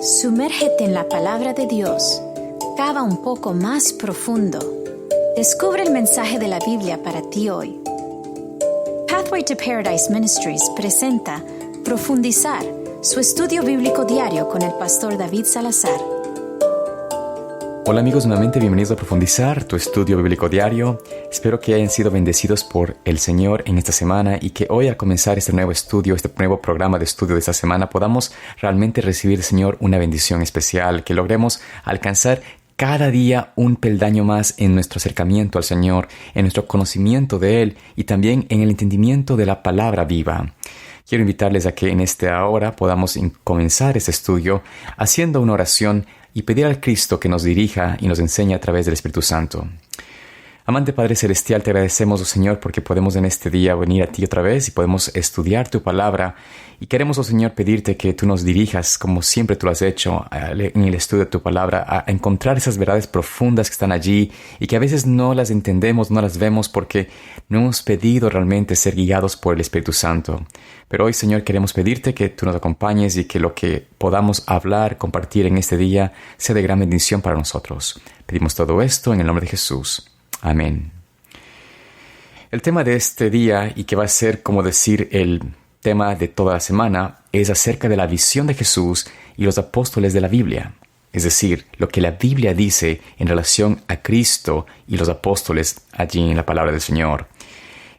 Sumérgete en la palabra de Dios. Cava un poco más profundo. Descubre el mensaje de la Biblia para ti hoy. Pathway to Paradise Ministries presenta Profundizar, su estudio bíblico diario con el pastor David Salazar. Hola amigos, nuevamente bienvenidos a Profundizar, tu estudio bíblico diario. Espero que hayan sido bendecidos por el Señor en esta semana y que hoy al comenzar este nuevo estudio, este nuevo programa de estudio de esta semana, podamos realmente recibir del Señor una bendición especial, que logremos alcanzar cada día un peldaño más en nuestro acercamiento al Señor, en nuestro conocimiento de Él y también en el entendimiento de la palabra viva. Quiero invitarles a que en esta hora podamos comenzar este estudio haciendo una oración y pedir al Cristo que nos dirija y nos enseñe a través del Espíritu Santo. Amante Padre Celestial, te agradecemos, oh Señor, porque podemos en este día venir a ti otra vez y podemos estudiar tu palabra. Y queremos, oh Señor, pedirte que tú nos dirijas, como siempre tú lo has hecho, en el estudio de tu palabra, a encontrar esas verdades profundas que están allí y que a veces no las entendemos, no las vemos porque no hemos pedido realmente ser guiados por el Espíritu Santo. Pero hoy, Señor, queremos pedirte que tú nos acompañes y que lo que podamos hablar, compartir en este día, sea de gran bendición para nosotros. Pedimos todo esto en el nombre de Jesús. Amén. El tema de este día, y que va a ser, como decir, el tema de toda la semana, es acerca de la visión de Jesús y los apóstoles de la Biblia. Es decir, lo que la Biblia dice en relación a Cristo y los apóstoles allí en la palabra del Señor.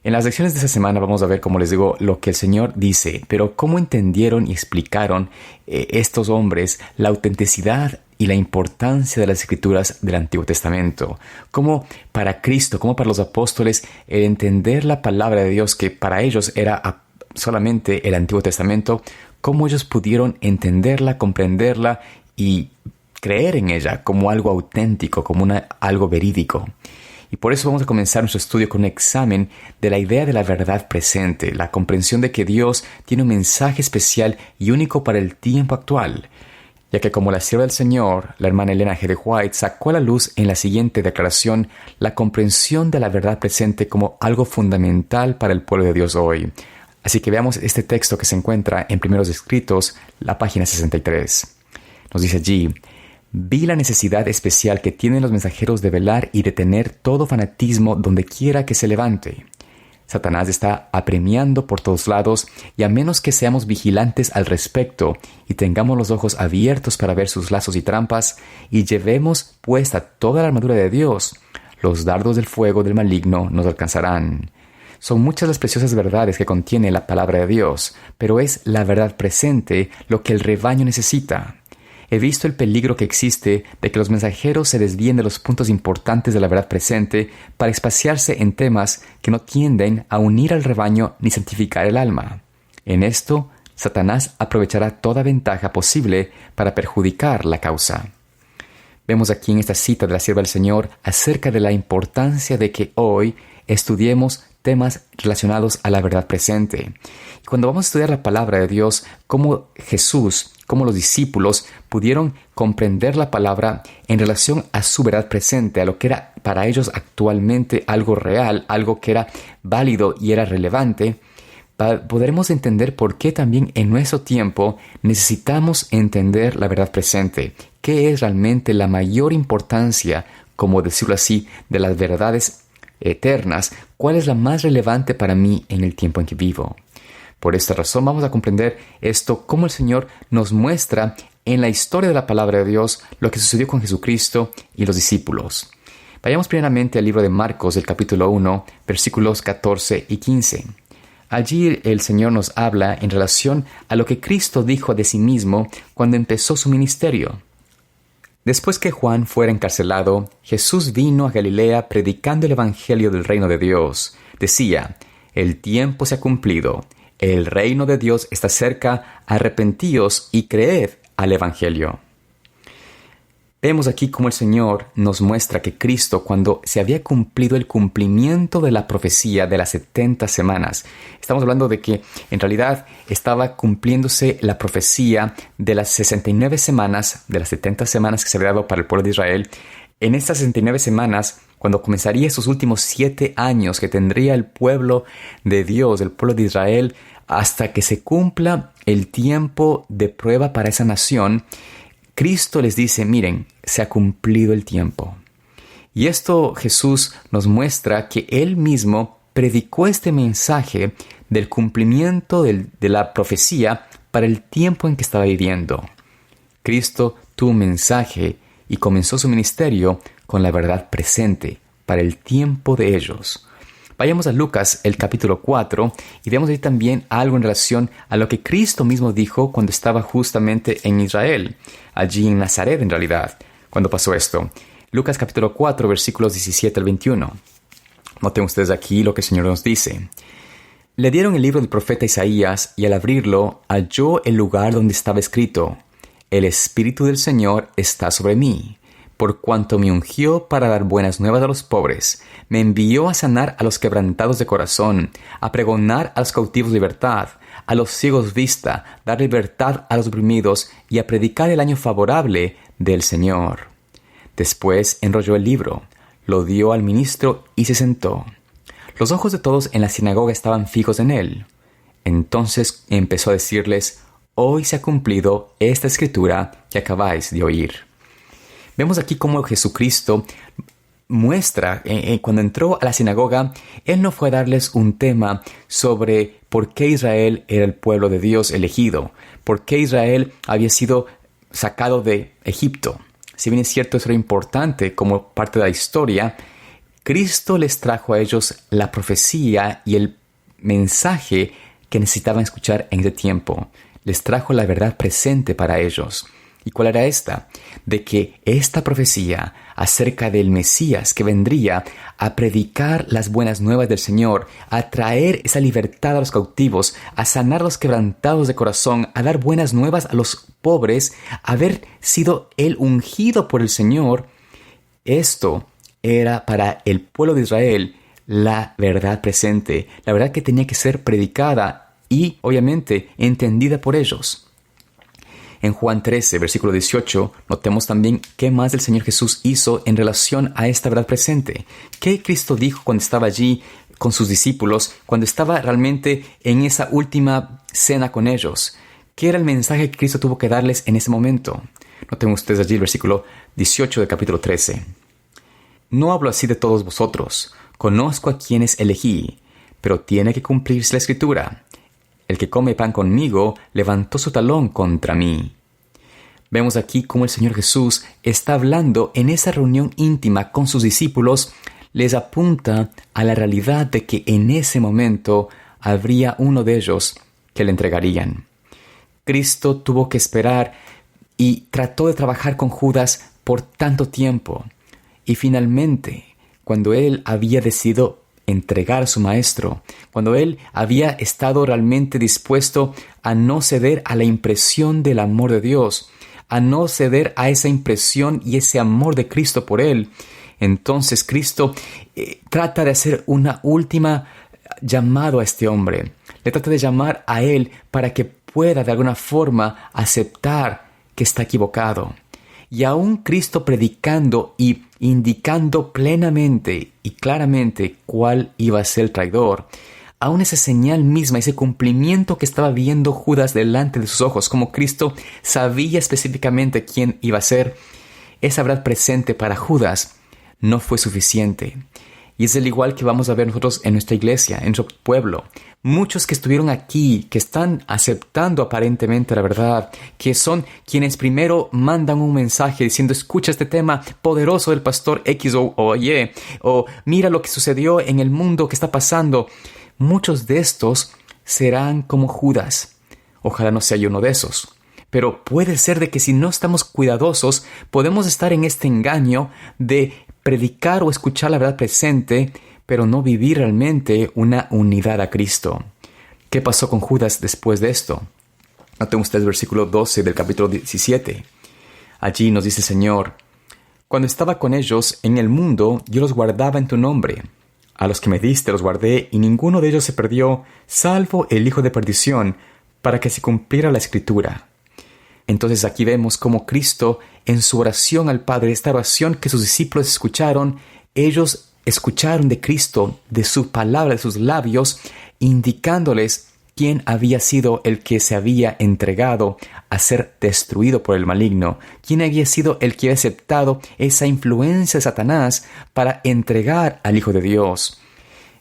En las lecciones de esta semana vamos a ver, como les digo, lo que el Señor dice, pero cómo entendieron y explicaron estos hombres la autenticidad y la importancia de las Escrituras del Antiguo Testamento. Cómo para Cristo, como para los apóstoles, el entender la palabra de Dios, que para ellos era solamente el Antiguo Testamento, cómo ellos pudieron entenderla, comprenderla y creer en ella como algo auténtico, como algo verídico. Y por eso vamos a comenzar nuestro estudio con un examen de la idea de la verdad presente, la comprensión de que Dios tiene un mensaje especial y único para el tiempo actual, ya que como la sierva del Señor, la hermana Elena G. de White, sacó a la luz en la siguiente declaración la comprensión de la verdad presente como algo fundamental para el pueblo de Dios hoy. Así que veamos este texto que se encuentra en Primeros Escritos, la página 63. Nos dice allí: vi la necesidad especial que tienen los mensajeros de velar y detener todo fanatismo donde quiera que se levante. Satanás está apremiando por todos lados y a menos que seamos vigilantes al respecto y tengamos los ojos abiertos para ver sus lazos y trampas y llevemos puesta toda la armadura de Dios, los dardos del fuego del maligno nos alcanzarán. Son muchas las preciosas verdades que contiene la palabra de Dios, pero es la verdad presente lo que el rebaño necesita. He visto el peligro que existe de que los mensajeros se desvíen de los puntos importantes de la verdad presente para espaciarse en temas que no tienden a unir al rebaño ni santificar el alma. En esto, Satanás aprovechará toda ventaja posible para perjudicar la causa. Vemos aquí en esta cita de la sierva del Señor acerca de la importancia de que hoy estudiemos temas relacionados a la verdad presente. Y cuando vamos a estudiar la palabra de Dios, cómo Jesús, cómo los discípulos pudieron comprender la palabra en relación a su verdad presente, a lo que era para ellos actualmente algo real, algo que era válido y era relevante, podremos entender por qué también en nuestro tiempo necesitamos entender la verdad presente, qué es realmente la mayor importancia, como decirlo así, de las verdades eternas, cuál es la más relevante para mí en el tiempo en que vivo. Por esta razón vamos a comprender esto, cómo el Señor nos muestra en la historia de la palabra de Dios lo que sucedió con Jesucristo y los discípulos. Vayamos primeramente al libro de Marcos, el capítulo 1, versículos 14 y 15. Allí el Señor nos habla en relación a lo que Cristo dijo de sí mismo cuando empezó su ministerio. Después que Juan fuera encarcelado, Jesús vino a Galilea predicando el evangelio del reino de Dios. Decía: el tiempo se ha cumplido, el reino de Dios está cerca, arrepentíos y creed al evangelio. Vemos aquí cómo el Señor nos muestra que Cristo, cuando se había cumplido el cumplimiento de la profecía de las 70 semanas, estamos hablando de que en realidad estaba cumpliéndose la profecía de las 69 semanas, de las 70 semanas que se había dado para el pueblo de Israel. En estas 69 semanas, cuando comenzaría esos últimos 7 años que tendría el pueblo de Dios, el pueblo de Israel, hasta que se cumpla el tiempo de prueba para esa nación, Cristo les dice, miren, se ha cumplido el tiempo. Y esto Jesús nos muestra que Él mismo predicó este mensaje del cumplimiento de la profecía para el tiempo en que estaba viviendo. Cristo tuvo un mensaje y comenzó su ministerio con la verdad presente para el tiempo de ellos. Vayamos a Lucas, el capítulo 4, y veamos ahí también algo en relación a lo que Cristo mismo dijo cuando estaba justamente en Israel, allí en Nazaret en realidad, cuando pasó esto. Lucas capítulo 4, versículos 17 al 21. Noten ustedes aquí lo que el Señor nos dice. Le dieron el libro del profeta Isaías, y al abrirlo, halló el lugar donde estaba escrito: El Espíritu del Señor está sobre mí, por cuanto me ungió para dar buenas nuevas a los pobres, me envió a sanar a los quebrantados de corazón, a pregonar a los cautivos libertad, a los ciegos vista, dar libertad a los oprimidos y a predicar el año favorable del Señor. Después enrolló el libro, lo dio al ministro y se sentó. Los ojos de todos en la sinagoga estaban fijos en él. Entonces empezó a decirles: Hoy se ha cumplido esta escritura que acabáis de oír. Vemos aquí cómo Jesucristo muestra, cuando entró a la sinagoga, Él no fue a darles un tema sobre por qué Israel era el pueblo de Dios elegido, por qué Israel había sido sacado de Egipto. Si bien es cierto, eso era importante como parte de la historia, Cristo les trajo a ellos la profecía y el mensaje que necesitaban escuchar en ese tiempo. Les trajo la verdad presente para ellos. ¿Y cuál era esta? De que esta profecía acerca del Mesías que vendría a predicar las buenas nuevas del Señor, a traer esa libertad a los cautivos, a sanar a los quebrantados de corazón, a dar buenas nuevas a los pobres, a haber sido Él ungido por el Señor, esto era para el pueblo de Israel la verdad presente, la verdad que tenía que ser predicada y, obviamente, entendida por ellos. En Juan 13, versículo 18, notemos también qué más el Señor Jesús hizo en relación a esta verdad presente. ¿Qué Cristo dijo cuando estaba allí con sus discípulos, cuando estaba realmente en esa última cena con ellos? ¿Qué era el mensaje que Cristo tuvo que darles en ese momento? Noten ustedes allí el versículo 18 del capítulo 13. No hablo así de todos vosotros, conozco a quienes elegí, pero tiene que cumplirse la Escritura. El que come pan conmigo levantó su talón contra mí. Vemos aquí cómo el Señor Jesús está hablando en esa reunión íntima con sus discípulos, les apunta a la realidad de que en ese momento habría uno de ellos que le entregarían. Cristo tuvo que esperar y trató de trabajar con Judas por tanto tiempo. Y finalmente, cuando él había decidido entregar a su maestro, cuando él había estado realmente dispuesto a no ceder a la impresión del amor de Dios, a no ceder a esa impresión y ese amor de Cristo por él, entonces Cristo trata de hacer una última llamado a este hombre. Le trata de llamar a él para que pueda de alguna forma aceptar que está equivocado. Y aún Cristo predicando y indicando plenamente y claramente cuál iba a ser el traidor, aún esa señal misma, ese cumplimiento que estaba viendo Judas delante de sus ojos, como Cristo sabía específicamente quién iba a ser, esa verdad presente para Judas no fue suficiente. Y es el igual que vamos a ver nosotros en nuestra iglesia, en nuestro pueblo. Muchos que estuvieron aquí, que están aceptando aparentemente la verdad, que son quienes primero mandan un mensaje diciendo: escucha este tema poderoso del pastor X o Y, o mira lo que sucedió en el mundo que está pasando. Muchos de estos serán como Judas. Ojalá no sea yo uno de esos. Pero puede ser de que si no estamos cuidadosos, podemos estar en este engaño de predicar o escuchar la verdad presente, pero no vivir realmente una unidad a Cristo. ¿Qué pasó con Judas después de esto? Noten ustedes el versículo 12 del capítulo 17. Allí nos dice el Señor: cuando estaba con ellos en el mundo, yo los guardaba en tu nombre. A los que me diste los guardé, y ninguno de ellos se perdió, salvo el hijo de perdición, para que se cumpliera la Escritura. Entonces aquí vemos cómo Cristo, en su oración al Padre, esta oración que sus discípulos escucharon, ellos escucharon de Cristo, de su palabra, de sus labios, indicándoles quién había sido el que se había entregado a ser destruido por el maligno, quién había sido el que había aceptado esa influencia de Satanás para entregar al Hijo de Dios.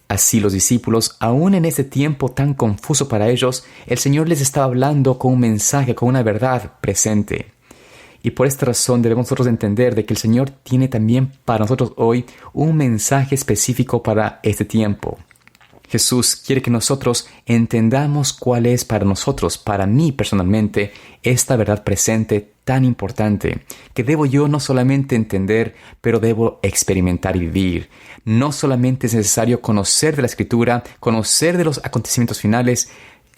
Así los discípulos, aún en ese tiempo tan confuso para ellos, el Señor les estaba hablando con un mensaje, con una verdad presente. Y por esta razón debemos nosotros entender de que el Señor tiene también para nosotros hoy un mensaje específico para este tiempo. Jesús quiere que nosotros entendamos cuál es para nosotros, para mí personalmente, esta verdad presente tan importante, que debo yo no solamente entender, pero debo experimentar y vivir. No solamente es necesario conocer de la Escritura, conocer de los acontecimientos finales.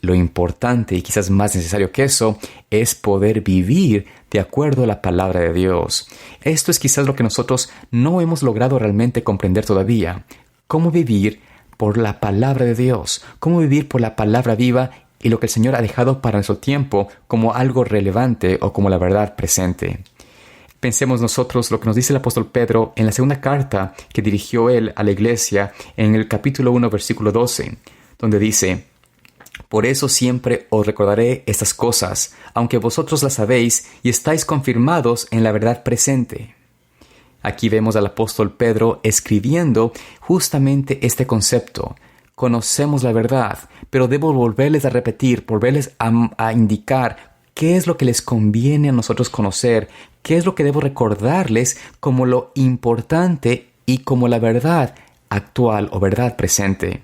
Lo importante, y quizás más necesario que eso, es poder vivir de acuerdo a la palabra de Dios. Esto es quizás lo que nosotros no hemos logrado realmente comprender todavía. ¿Cómo vivir por la palabra de Dios? ¿Cómo vivir por la palabra viva y lo que el Señor ha dejado para nuestro tiempo como algo relevante o como la verdad presente? Pensemos nosotros lo que nos dice el apóstol Pedro en la segunda carta que dirigió él a la iglesia en el capítulo 1, versículo 12, donde dice: «Por eso siempre os recordaré estas cosas, aunque vosotros las sabéis y estáis confirmados en la verdad presente». Aquí vemos al apóstol Pedro escribiendo justamente este concepto. Conocemos la verdad, pero debo volverles a repetir, volverles a indicar qué es lo que les conviene a nosotros conocer, qué es lo que debo recordarles como lo importante y como la verdad actual o verdad presente.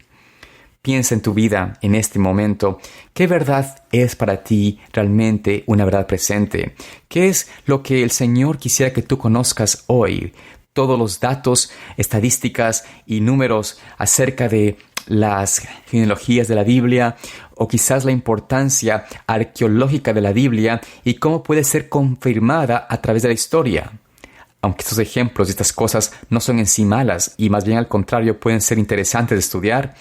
Piensa en tu vida en este momento. ¿Qué verdad es para ti realmente una verdad presente? ¿Qué es lo que el Señor quisiera que tú conozcas hoy? Todos los datos, estadísticas y números acerca de las genealogías de la Biblia, o quizás la importancia arqueológica de la Biblia y cómo puede ser confirmada a través de la historia. Aunque estos ejemplos y estas cosas no son en sí malas y más bien al contrario pueden ser interesantes de estudiar,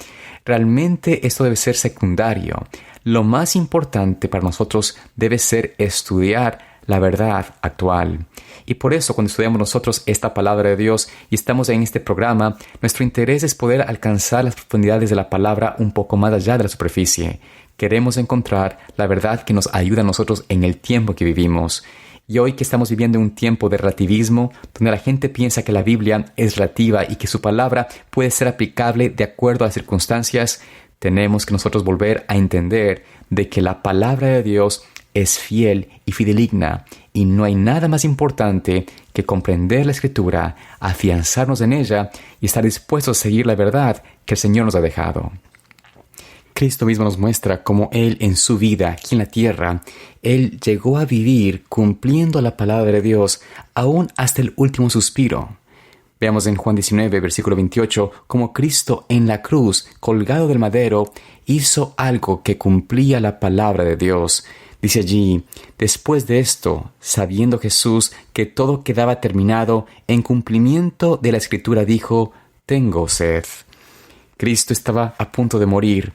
realmente esto debe ser secundario. Lo más importante para nosotros debe ser estudiar la verdad actual. Y por eso cuando estudiamos nosotros esta palabra de Dios y estamos en este programa, nuestro interés es poder alcanzar las profundidades de la palabra un poco más allá de la superficie. Queremos encontrar la verdad que nos ayuda a nosotros en el tiempo que vivimos. Y hoy que estamos viviendo un tiempo de relativismo, donde la gente piensa que la Biblia es relativa y que su palabra puede ser aplicable de acuerdo a las circunstancias, tenemos que nosotros volver a entender de que la palabra de Dios es fiel y fidedigna, y no hay nada más importante que comprender la Escritura, afianzarnos en ella y estar dispuestos a seguir la verdad que el Señor nos ha dejado. Cristo mismo nos muestra cómo Él en su vida aquí en la tierra, Él llegó a vivir cumpliendo la palabra de Dios aún hasta el último suspiro. Veamos en Juan 19, versículo 28, cómo Cristo en la cruz, colgado del madero, hizo algo que cumplía la palabra de Dios. Dice allí: después de esto, sabiendo Jesús que todo quedaba terminado, en cumplimiento de la Escritura dijo: tengo sed. Cristo estaba a punto de morir,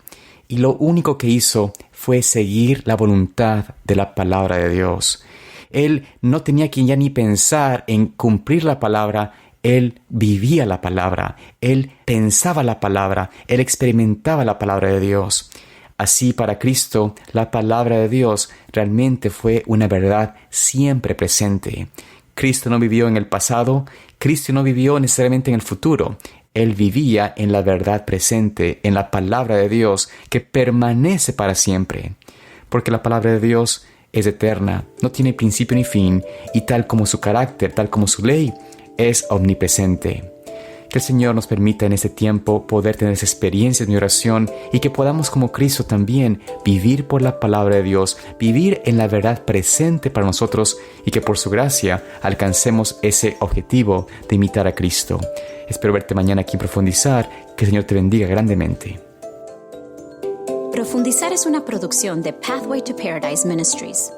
y lo único que hizo fue seguir la voluntad de la palabra de Dios. Él no tenía que ya ni pensar en cumplir la palabra. Él vivía la palabra, Él pensaba la palabra, Él experimentaba la palabra de Dios. Así para Cristo, la palabra de Dios realmente fue una verdad siempre presente. Cristo no vivió en el pasado, Cristo no vivió necesariamente en el futuro. Él vivía en la verdad presente, en la palabra de Dios que permanece para siempre. Porque la palabra de Dios es eterna, no tiene principio ni fin, y tal como su carácter, tal como su ley, es omnipresente. Que el Señor nos permita en este tiempo poder tener esa experiencia en mi oración y que podamos como Cristo también vivir por la palabra de Dios, vivir en la verdad presente para nosotros y que por su gracia alcancemos ese objetivo de imitar a Cristo. Espero verte mañana aquí en Profundizar. Que el Señor te bendiga grandemente. Profundizar es una producción de Pathway to Paradise Ministries.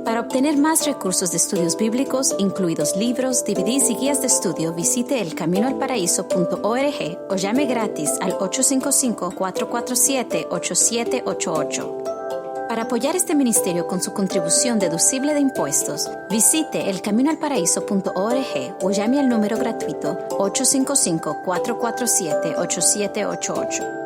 Para obtener más recursos de estudios bíblicos, incluidos libros, DVDs y guías de estudio, visite elcaminoalparaíso.org o llame gratis al 855-447-8788. Para apoyar este ministerio con su contribución deducible de impuestos, visite elcaminoalparaíso.org o llame al número gratuito 855-447-8788.